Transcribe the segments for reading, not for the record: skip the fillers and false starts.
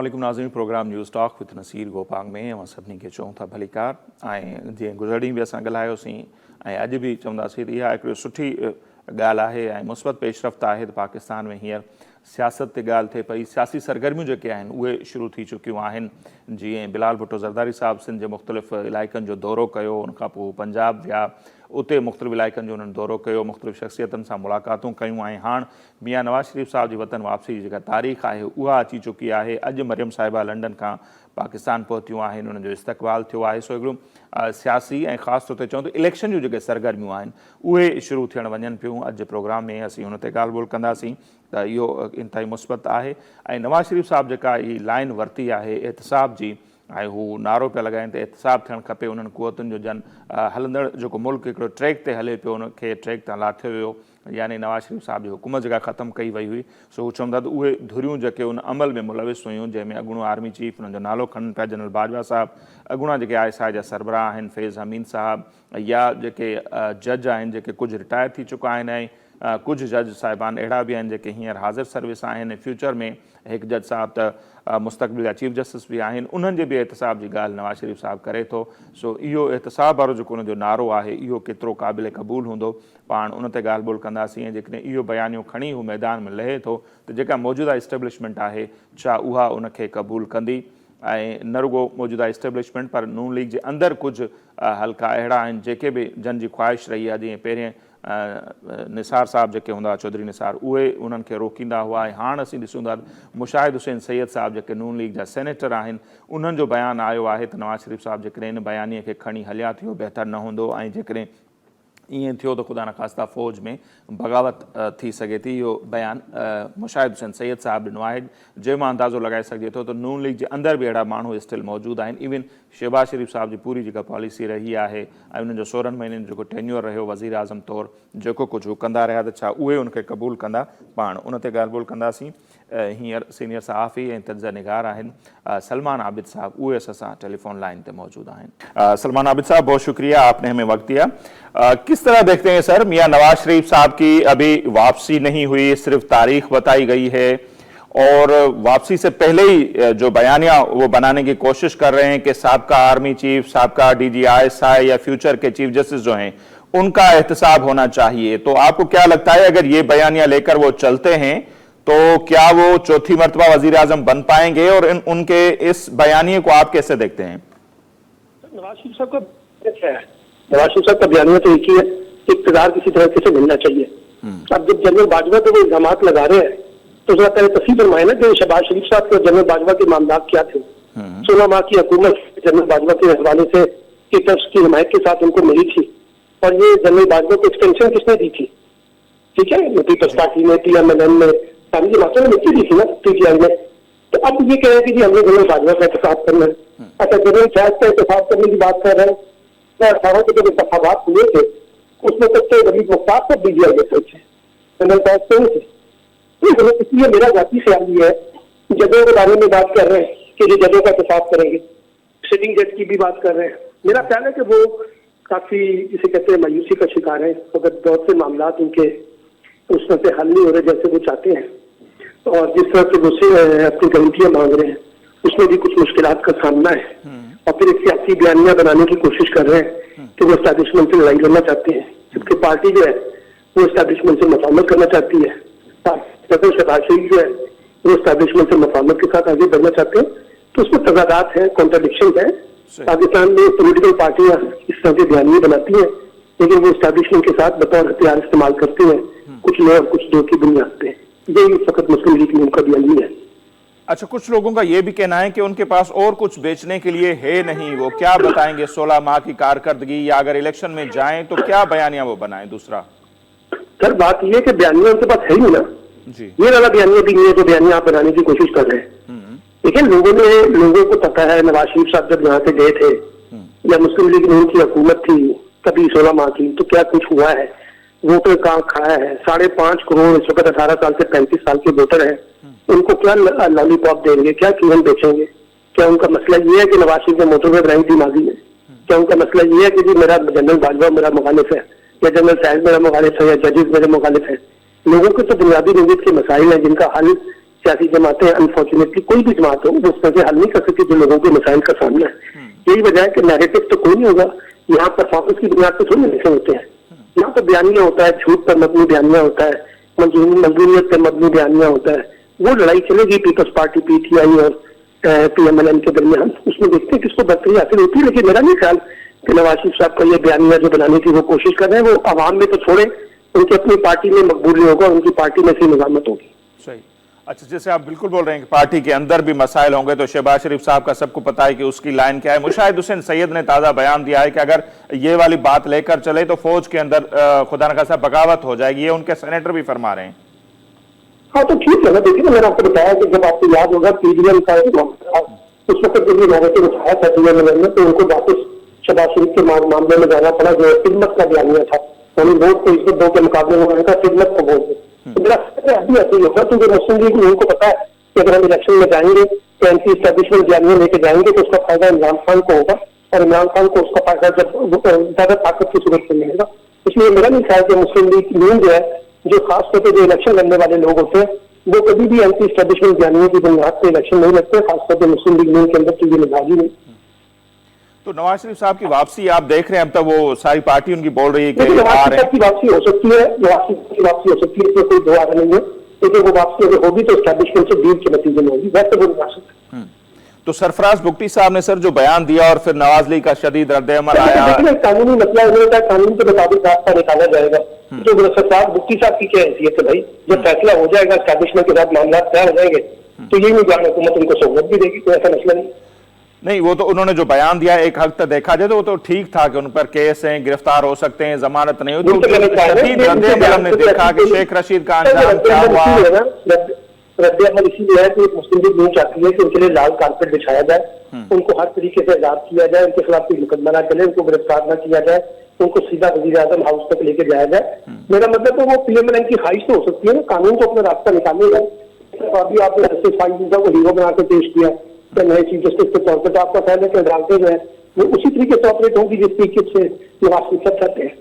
अस्सलामुअलैकुम नाज़रीन, programme news talk with Naseer Gopang में असां सभिनी खे चऊं था भलीकार। ऐं जीअं गुज़िरी बि असां ॻाल्हायोसीं ऐं अॼु बि चवंदासीं त इहा हिकिड़ी सुठी ॻाल्हि आहे ऐं मुस्बत पेशरफ़्त आहे त पाकिस्तान में हींअर सियासत ते ॻाल्हि थिए पई। सियासी सरगर्मियूं जेके आहिनि उहे शुरू थी चुकियूं आहिनि। जीअं बिलाल भुट्टो ज़रदारी साहिबु सिंध जे मुख़्तलिफ़ इलाइक़नि जो दौरो कयो, उनखां पोइ पंजाब विया, उते मुख़्तलिफ़ इलाइक़नि जो उन्हनि दौरो कयो, मुख़्तलिफ़ शख़्सियतनि सां मुलाक़ातूं कयूं ऐं हाणे मियां नवाज़ शरीफ़ साहिब जी वतन वापसी जी जेका तारीख़ आहे उहा अची चुकी आहे। अॼु मरियम साहिबा लंडन खां पाकिस्तान पहुतियूं आहिनि, उन्हनि जो इस्तक़बाल थियो आहे। सो हिकिड़ो सियासी ऐं ख़ासि तौर ते चऊं त इलेक्शन जूं जेके सरगर्मियूं आहिनि उहे शुरू थियण वञनि पियूं। अॼु प्रोग्राम में असीं हुन ते ॻाल्हि ॿोल कंदासीं त इहो इंतिहाई मुस्बत आहे। ऐं नवाज़ शरीफ़ साहिबु जेका ई लाइन वरिती आहे एहतिसाब जी, ऐं हू नारो पिया लॻाइनि त एहतिसाब थियणु खपे, उन्हनि क़ुवतुनि जो जन हलंदड़ जेको मुल्क हिकिड़ो ट्रैक ते हले पियो उनखे ट्रैक तां लाथियो वियो, यानी नवाज़ शरीफ़ साहिब जी हुकूमत जेका ख़तमु कई वई हुई। सो हू चवंदा त उहे धुरियूं जेके उन अमल में मुलविस हुयूं, जंहिंमें अॻूणो आर्मी चीफ उन्हनि जो नालो खणनि पिया जनरल बाजवा साहिबु, अॻूणा जेके ISI जा सरबराह आहिनि फैज़ हमीद साहिबु, या जेके जज आहिनि जेके कुझु रिटायर थी चुका आहिनि ऐं कुझु जज साहिबान अहिड़ा बि आहिनि जेके हींअर हाज़िर सर्विस आहिनि। फ्यूचर में हिकु जज साहिबु त मुस्तक़बिल जा चीफ जस्टिस बि आहिनि, उन्हनि जे बि एहतिसाब जी ॻाल्हि नवाज़ शरीफ़ साहिबु करे थो। सो इहो एहतिसाब वारो जेको उनजो नारो आहे इहो केतिरो क़ाबिल क़बूल हूंदो, पाण उन ते ॻाल्हि ॿोल कंदासीं। ऐं जेकॾहिं इहो बयानियूं खणी हू मैदान में लहे थो त जेका मौजूदा इस्टेब्लिशमेंट आहे छा उहा उनखे क़बूल कंदी। ऐं न रुगो मौजूदा इस्टेब्लिशमेंट पर नून लीग जे अंदरि कुझु हल्का अहिड़ा आहिनि जेके बि जन जी ख़्वाहिश रही आहे, जीअं पहिरें निसार साहिबु जेके हूंदा चौधरी निसार, उहे उन्हनि खे रोकींदा हुआ। ऐं हाणे असीं ॾिसूं था मुशाहिद हुसैन सैयद साहिबु जेके नून लीग जा सेनेटर आहिनि, उन्हनि जो बयानु आयो आहे त नवाज़ शरीफ़ साहिबु जेकॾहिं इन बयानीअ खे खणी हलिया थियो बहितर न हूंदो, ऐं जेकॾहिं ईअं थियो त ख़ुदा न ख़ास्ता फ़ौज में बग़ावत थी सघे थी। इहो बयानु मुशाहिद हुसैन सैयद साहिबु ॾिनो आहे, जंहिंमां अंदाज़ो लॻाए सघिजे थो त नून लीग जे अंदरि बि अहिड़ा माण्हू स्टिल मौजूदु आहिनि। इवन शहबाज शरीफ़ साहिब जी पूरी जेका पॉलिसी रही आहे ऐं उन्हनि जो 16 महीननि जो जेको टेन्योर रहियो वज़ीर आज़म तौरु, जेको कुझु हू कंदा रहिया त छा उहे उनखे क़बूल कंदा, पाण उन ते ॻाल्हि ॿोल कंदासीं। हींअर सीनियर सहाफ़ी ऐं तज्ज़िया निगार आहिनि सलमान आबिद साहब, उहे असां सां टेलीफोन लाइन पे मौजूद हैं। सलमान आबिद साहब, बहुत शुक्रिया, आपने हमें वक्त दिया। किस तरह देखते हैं सर, मियां नवाज शरीफ साहब की अभी वापसी नहीं हुई, सिर्फ तारीख बताई गई है और वापसी से पहले ही जो बयानिया वो बनाने की कोशिश कर रहे हैं कि साबका आर्मी चीफ, साबका DG ISI या फ्यूचर के चीफ जस्टिस जो हैं उनका एहतसाब होना चाहिए। तो आपको क्या लगता है अगर ये बयानिया लेकर वो चलते हैं तो क्या वो चौथी मर्तबा वजीर आजम बन पाएंगे, और उनके इस बयानिए को आप कैसे देखते हैं? नवाज शरीफ साहब का नवाज शरीफ साहब का बयानिया तो एक ही है, इक़्तिदार किसी तरीके से मिलना चाहिए। अब जब जनरल बाजवा पे वो इल्जाम लगा रहे हैं तो उसका पहले तफसील फरमाए ना कि शहबाज शरीफ साहब के जनरल बाजवा के मामला क्या थे। 16 माह की हुकूमत जनरल बाजवा के हवाले से की हिमायत के साथ उनको मिली थी, और ये जनरल बाजवा को एक्सटेंशन किसने दी थी? ठीक है, पीपल्स पार्टी में, PMLN में, सारी जमातों ने मिट्टी दी थी ना PTI में। तो अब ये कह रहे हैं कि जी हमने जनरल बाजवा का एहतसाब करना है। अच्छा, जनरल फैज का एहतसाब करने की बात कर रहे हैं। 18 के जब इंतखाबात हुए थे उसमें तक तो वलीद मुख्तार को DGI जैसे थे, जनरल फैज से थे। इसलिए मेरा जाती ख्याल ये है, जजों के बारे में बात कर रहे हैं कि जो जजों का एहतसाब करेंगे, सिटिंग जज की भी बात कर रहे हैं। मेरा ख्याल है कि वो काफी जिसे कहते हैं मायूसी का शिकार है, अगर बहुत से मामला उनके उसमें से हल नहीं हो रहे जैसे वो चाहते हैं, और जिस तरह से वो अपनी गारंटियां मांग रहे हैं उसमें भी कुछ मुश्किलात का सामना है। और फिर एक सियासी बयानिया बनाने की कोशिश कर रहे हैं कि वो एस्टैब्लिशमेंट से लड़ाई लड़ना चाहते हैं, जबकि पार्टी जो है वो एस्टैब्लिशमेंट से मफाहमत करना चाहती है। शहबाज शरीफ जो है वो एस्टैब्लिशमेंट से मफाहमत के साथ आगे बढ़ना चाहते हैं। तो उसमें तजादात है, कॉन्ट्राडिक्शन है। पाकिस्तान में पोलिटिकल पार्टियां इस तरह के बयानिए बनाती हैं, लेकिन वो एस्टैब्लिशमेंट के साथ बतौर हथियार इस्तेमाल करते हैं, कुछ ले और कुछ दो की बुनियाद पे। यही फकत मुस्लिम लीग में उनका बयानी है। अच्छा, कुछ लोगों का ये भी कहना है कि उनके पास और कुछ बेचने के लिए है नहीं, वो क्या बताएंगे 16 माह की कारकर्दगी, या अगर इलेक्शन में जाएं तो क्या बयानिया वो बनाएं? दूसरा सर बात यह है कि बयानिया उनके पास है ही ना जी। ये वाला बयानिया भी नहीं है जो बयानिया आप बनाने की कोशिश कर रहे हैं। लेकिन लोगों को पता है नवाज शरीफ साहब जब यहाँ से गए थे या मुस्लिम लीग में उनकी हुकूमत थी कभी 16 माह की, तो क्या कुछ हुआ है, वोटर कहाँ खाया है। 5.5 करोड़ इस वक्त 18 साल से 35 साल के वोटर हैं, उनको क्या लॉलीपॉप देंगे, क्या चूहन बेचेंगे? क्या उनका मसला ये है कि नवाज शरीफ ने मोटरवे बनाई थी माजी में? क्या उनका मसला ये है कि जी मेरा जनरल बाजवा मेरा मुखालिफ है, या जनरल फैज मेरा मुखालिफ है, या जजेस मेरे मुखालिफ है? लोगों के तो बुनियादी नीयत के मसाइल हैं जिनका हल सियासी जमातें अनफॉर्चुनेटली कोई भी जमात हो वो उस तरह से हल नहीं कर सकती जो लोगों के मसाइल का सामना है। यही वजह है कि नैरेटिव तो कोई नहीं होगा, यहाँ परफॉर्मेंस की बुनियाद पर थोड़ी इलेक्शन होते हैं। यहाँ तो बयानिया होता है, झूठ पर मबनी बयानिया होता है, मंजूरियत पर मबनी बयानिया होता है। वो लड़ाई चलेगी पीपल्स पार्टी PTI और PMLN के दरमियान, उसमें देखते हैं किसको बढ़तरी हासिल होती है। लेकिन मेरा नहीं ख्याल कि नवाज शरीफ साहब का ये बयानिया जो बनाने की वो कोशिश कर रहे हैं वो आवाम में तो छोड़े, उनकी अपनी पार्टी में मकबूल नहीं होगा, उनकी पार्टी में से निजामत होगी। सही। अच्छा, जैसे आप बिल्कुल बोल रहे हैं कि पार्टी के अंदर भी मसाइल होंगे, तो शहबाज शरीफ साहब का सबको पता है कि उसकी लाइन क्या है। मुशाहिद हुसैन सैयद ने ताजा बयान दिया है कि अगर ये वाली बात लेकर चले तो फौज के अंदर खुदा न खासा बगावत हो जाएगी, ये उनके सेनेटर भी फरमा रहे हैं। हाँ तो ठीक है ना, देखिए ना मैंने आपको बताया कि जब आपको याद होगा PDM का उस वक्त जब ये नैरेटिव उठाया था PMLN ने, तो उनको वापस शहबाज शरीफ के मामले में जाना पड़ा जो खिदमत का बयानिया था। वोट को इज्जत दो के मुकाबले में उन्होंने कहा खिदमत को वोट दो। मेरा अभी ऐसे ही होगा क्योंकि मुस्लिम लीग उनको पता है कि अगर हम इलेक्शन में जाएंगे तो एंटी एस्टेब्लिशमेंट बयानिया लेके जाएंगे तो उसका फायदा इमरान खान को होगा और इमरान खान को उसका फायदा जब ज्यादा ताकत की सूरत में मिलेगा। इसलिए मेरा नहीं ख्याल कि मुस्लिम लीग नींद जो है, जो खासतौर पर जो इलेक्शन लड़ने वाले लोग होते हैं वो कभी भी एंटी एस्टेब्लिशमेंट बयानिया की बुनियाद पर इलेक्शन नहीं लड़ते, खासतौर पर मुस्लिम लीग नींद के अंदर तो ये मिजाजी नहीं। तो नवाज शरीफ साहब की वापसी आप देख रहे हैं, अब तक वो सारी पार्टी उनकी बोल रही है कि नवाज शरीफ की वापसी हो सकती है, नवाज शरीफ की वापसी हो सकती है, इसमें कोई दो आगे नहीं है, लेकिन वो वापसी अगर होगी तो एस्टैब्लिशमेंट से डील के नतीजे में होगी, वैसे वो नहीं आ सकता। तो सरफराज बुगटी साहब ने सर जो बयान दिया और फिर नवाज लीग का शदीद रद्द-ए-अमल आया, कानूनी मसला है, कानून के मुताबिक रास्ता निकाला जाएगा। तो सरफराज बुगटी साहब की क्या हैसियत है भाई, जब फैसला हो जाएगा एस्टैब्लिशमेंट के साथ मामला तय हो जाएंगे तो यही नहीं जाना, हुकूमत उनको सहूलत भी देगी, कोई ऐसा मसला नहीं। वो तो उन्होंने जो बयान दिया एक हद तक देखा जाए तो वो तो ठीक था कि उन पर केस हैं, गिरफ्तार हो सकते हैं, जमानत नहीं होती। हमने देखा कि शेख रशीद का अंजाम क्या हुआ। रद्द-ए-अमल इसीलिए है कि मुस्लिम लीग नहीं चाहती है कि उनके लिए लाल कारपेट बिछाया जाए, उनको हर तरीके से आजाद किया जाए, उनके खिलाफ कोई मुकदमा ना चले, उनको गिरफ्तार न किया जाए, उनको सीधा वज़ीर-ए-आज़म हाउस तक लेके जाया जाए। मेरा मतलब है वो PMLN की ख्वाहिश तो हो सकती है ना, कानून तो अपना रास्ता निकालेगा। अभी आपने को हीरो बना के पेश किया नए चीफ जस्टिस के तौर पर, तो आपका ख्याल है कि अदालतें जो है वो उसी तरीके से ऑपरेट होगी जिस तरीके से नवाज शरीफ चाहते हैं।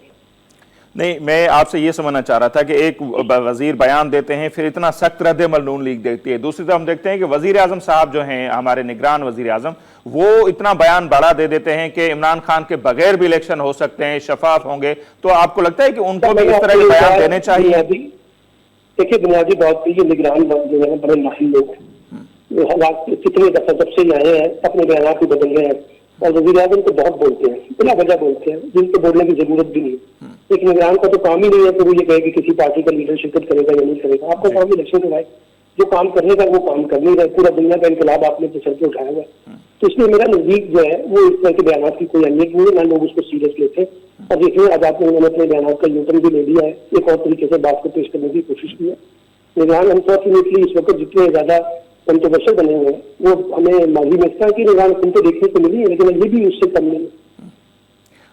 नहीं, मैं आपसे ये समझना चाह रहा था कि एक वजीर बयान देते हैं फिर इतना सख्त रद्द-ए-अमल नून लीग देती है, दूसरी तरफ हम देखते हैं कि वजीर आजम साहब जो हैं हमारे निगरान वजीर आजम, वो इतना बयान बड़ा दे देते हैं कि इमरान खान के बगैर भी इलेक्शन हो सकते हैं, शफाफ होंगे। तो आपको लगता है कि उनको भी इस तरह के बयान देने चाहिए? देखिए बुनियादी बात ये निगरान जो है बड़े माहिर लोग कितने दफा जब से आए हैं अपने बयान भी बदल रहे हैं और वज़ीर आज़म तो बहुत बोलते हैं, बिना वजह बोलते हैं, जिनको बोलने की जरूरत भी नहीं है। एक निगरान का तो काम ही नहीं है कि वो ये कहे कि किसी पार्टी का लीडर शिरकत करेगा या नहीं करेगा। आपका काम इलेक्शन के बाद जो काम करने का वो काम कर नहीं रहे, पूरा दुनिया का इनकलाब आपने तो सर पे उठाया हुआ। तो इसलिए मेरा नजदीक जो है वो इस तरह के बयान की कोई अहमियत नहीं है, ना लोग उसको सीरियस लेते। और देखिए आज आपने उन्होंने अपने बयान का यूटर्न भी ले लिया है, एक और तरीके से बात को पेश करने की कोशिश की है। निगरान अनफॉर्चुनेटली इस वक्त जितने ज्यादा कंट्रोवर्शियल बने हुए हैं वो हमें माजी में इस तरह की निगरान उनको देखने को मिली है, लेकिन ये भी उससे कम नहीं है।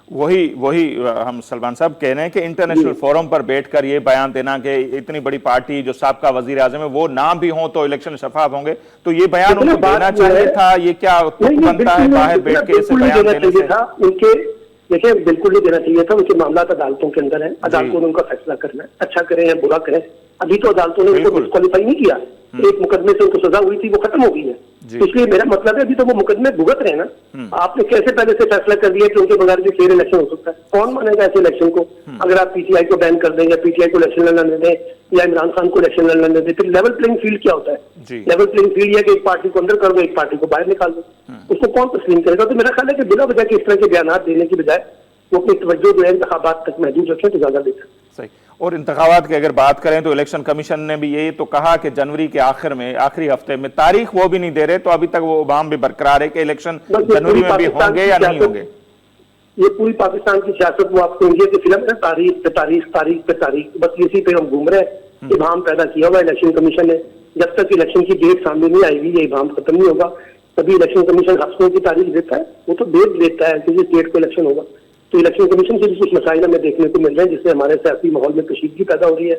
वही हम सलमान साहब कह रहे हैं कि इंटरनेशनल फोरम पर बैठकर ये बयान देना कि इतनी बड़ी पार्टी जो साबका वजीर आजम है वो ना भी हो तो इलेक्शन शफाफ होंगे, तो ये बयान उनको देना चाहिए था। ये क्या बनता है बाहर बैठ के ऐसे बयान देने से? उनके देखिए बिल्कुल नहीं देना चाहिए था, उनके मामला अदालतों के अंदर है, अदालतों ने उनका फैसला करना है, अच्छा करें या बुरा करें। अभी तो अदालतों ने उनको डिस्क्वालीफाई नहीं किया, एक मुकदमे से उनको सजा हुई थी वो खत्म हो गई है। इसलिए मेरा मतलब है अभी तो वो मुकदमे भुगत रहे ना। आपने कैसे पहले से फैसला कर दिया कि उनके बगैर भी फेयर इलेक्शन हो सकता है? कौन मानेगा ऐसे इलेक्शन को? अगर आप PTI को बैन कर दें या PTI को इलेक्शन लड़ने दें या इमरान खान को इलेक्शन लड़ने दें, फिर लेवल प्लेइंग फील्ड क्या होता है? लेवल प्लेइंग फील्ड है कि एक पार्टी को अंदर कर दो, एक पार्टी को बाहर निकाल दो, उसको कौन तस्लीम करेगा? तो मेरा ख्याल है कि बिना वजह के इस तरह के बयान देने की बजाय वो अपनी तवज्जो जो है इंतखाबात तक महदूद रखें तो ज्यादा बेहतर। सही। और इंतखाबात की अगर बात करें तो इलेक्शन कमीशन ने भी ये तो कहा कि जनवरी के आखिरी हफ्ते में, तारीख वो भी नहीं दे रहे, तो अभी तक वो इबाम भी बरकरार है कि इलेक्शन जनवरी में भी होंगे या नहीं होंगे। ये पूरी पाकिस्तान की सियासत वो आपको इंडिया की फिल्म है, तारीख पे तारीख तारीख पे तारीख, बस इसी पे हम घूम रहे हैं। इबाम पैदा किया हुआ इलेक्शन कमीशन ने, जब तक इलेक्शन की डेट सामने नहीं आएगी ये इबाम खत्म नहीं होगा। तभी इलेक्शन कमीशन हफ्तों की तारीख देता है, वो तो डेट देता है कि जिस डेट को इलेक्शन होगा। तो इलेक्शन कमीशन के भी कुछ मसाइल हमें देखने को मिल रहे हैं जिससे हमारे सियासी माहौल में कशीदगी पैदा हो रही है,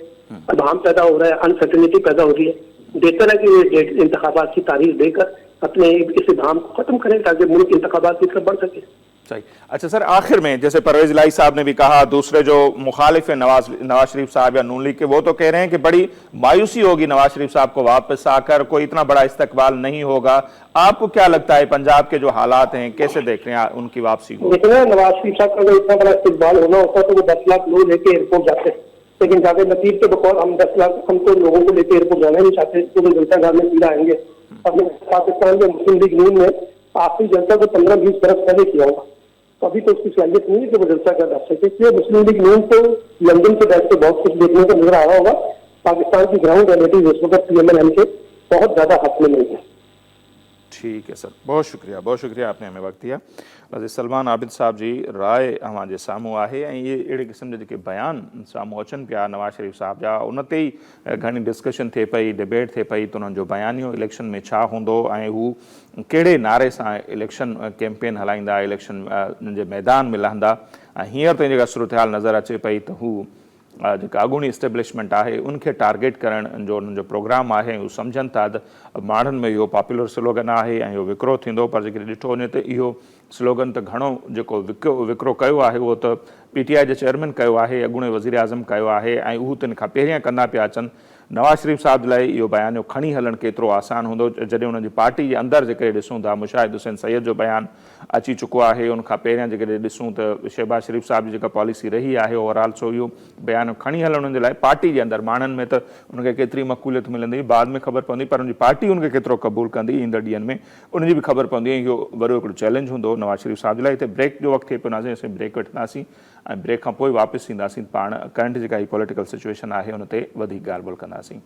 अभाम पैदा हो रहा है, अनसर्टेनिटी पैदा हो रही है। बेहतर है कि ये डेट इंतखाबात की तारीख देकर अपने इस इबाम को खत्म करें ताकि मुल्क इंतखाबात की तरफ बढ़ सके। सही। अच्छा सर, आखिर में जैसे परवेज इलाही साहब ने भी कहा, दूसरे जो मुखालिफ है नवाज शरीफ साहब या नून लीग के, वो तो कह रहे हैं कि बड़ी मायूसी होगी नवाज शरीफ साहब को वापस आकर, कोई इतना बड़ा इस्तकबाल नहीं होगा। आपको क्या लगता है पंजाब के जो हालात हैं, कैसे देख रहे हैं उनकी वापसी को? देखना, नवाज शरीफ साहब का अगर इतना बड़ा इस्तेमाल होना होता तो वो 10 लाख लोग लेके एयरपोर्ट जाते, लेकिन जाके नतीब के बकौल हम 10 लाख हम तो लोगों को लेकर एयरपोर्ट जाना नहीं चाहते, तो जनता घर में सीधा आएंगे। अपने पाकिस्तान के मुस्लिम लीग नून ने आखिरी जनता को 15-20 बरस पहले किया होगा, तो अभी तो उसकी सलाहियत नहीं है कि वो जलसा कर सके। इसलिए मुस्लिम लीग नून को लंदन से बैठ के बहुत कुछ देखने को नजर आ रहा होगा। पाकिस्तान की ग्राउंड रियलिटी इस वक्त PMLN के बहुत ज्यादा हक में नहीं है। ठीक है सर, बहुत शुक्रिया आपने हमें वक्त दिया। वज़ीर सलमान आबिद साहब जी राय हमारे साम्हूं आहे, ऐं ये अहिड़े क़िस्म जा जेके बयान साम्हूं अचनि पिया नवाज शरीफ साहब जा, उन ते ई घणी डिस्कशन थिए पई, डिबेट थिए पई त उन्हनि जो बयानियो इलेक्शन में छा हूंदो ऐं हू कहिड़े नारे सां इलेक्शन कैंपेन हलाईंदा, इलेक्शन जे मैदान में लहंदा। ऐं हींअर ताईं जेका सूरत-हाल नज़र अचे पई त हू जेका अॻूणी इस्टेब्लिशमेंट आहे उनखे टारगेट करण जो उन्हनि जो प्रोग्राम आहे, हू सम्झनि था त माण्हुनि में इहो पॉपुलर स्लोगन आहे ऐं इहो विकिरो थींदो। पर जेकॾहिं ॾिठो वञे त इहो स्लोगन त घणो जेको विकिरो कयो आहे उहो त PTI जे चेयरमैन कयो आहे, अॻूणे वज़ीर आज़म कयो आहे, ऐं हू तिन खां पहिरियां कंदा पिया अचनि। नवाज शरीफ साहब जे लाइ इहो बयानु खणी हलणु केतिरो आसान हूंदो, जॾहिं हुनजी पार्टी जे अंदरि जेकॾहिं ॾिसूं था मुशाहिद हुसैन सैयद जो बयानु अची चुको आहे, उनखां पहिरियां जेकॾहिं ॾिसूं त शहबाज शरीफ साहब जी जेका पॉलिसी रही आहे ओवरऑल, सो इहो बयानु खणी हलण जे लाइ पार्टी जे अंदरि माण्हुनि में त उनखे केतिरी मक़बूलियत मिलंदी बाद में ख़बर पवंदी, पर उनजी पार्टी उनखे केतिरो क़बूल कंदी ईंदड़ ॾींहंनि में उनजी बि ख़बर पवंदी। ऐं इहो वॾो हिकिड़ो चैलेंज हूंदो नवाज शरीफ साहब जे लाइ। हिते ब्रेक जो वक़्तु थिए पियो, नाज़रीन असीं ब्रेक वठंदासीं ऐं ब्रेक खां पोइ वापसि ईंदासीं, पाण करंट जेका ही पॉलिटिकल सिचुएशन आहे उन ते वधीक ॻाल्हि ॿोल कंदासीं।